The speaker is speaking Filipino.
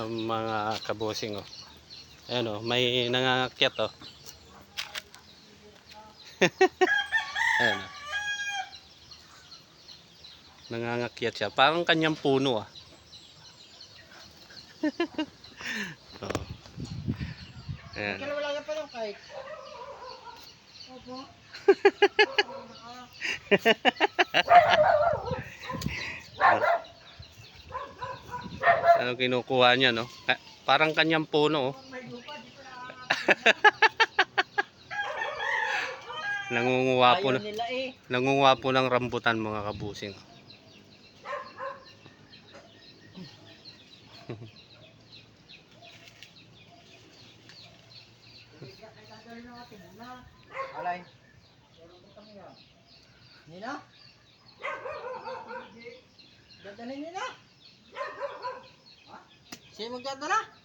mga kabusing oh. Ayan oh, may nangangakyat oh. Ayan oh. Nangangakyat siya. Parang kanyang puno ah. Oh. Ayan. Wala pa yung kahit. Opo. Ano kinukuha niya no? Parang kanyang puno oh. Nangunguha po, nangunguha po ng rambutan mga kabusing. Alay. Nina? Dadalhin nila? Ha? Sino magdadala?